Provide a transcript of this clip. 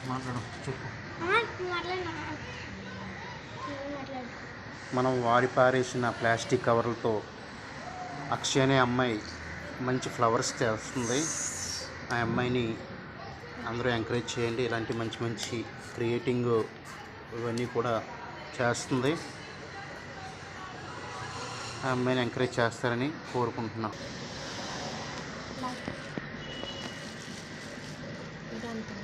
మాట్లాడు చెప్పు. మాట్లాడు. మనం వాడి పారేసిన ప్లాస్టిక్ కవర్లతో అక్షయ్ అనే అమ్మాయి మంచి ఫ్లవర్స్ చేస్తుంది. ఆ అమ్మాయిని అందరూ ఎంకరేజ్ చేయండి. ఇలాంటి మంచి మంచి క్రియేటింగ్ ఇవన్నీ కూడా చేస్తుంది. ఆ అమ్మాయిని ఎంకరేజ్ చేస్తారని కోరుకుంటున్నాం. ఇదంతా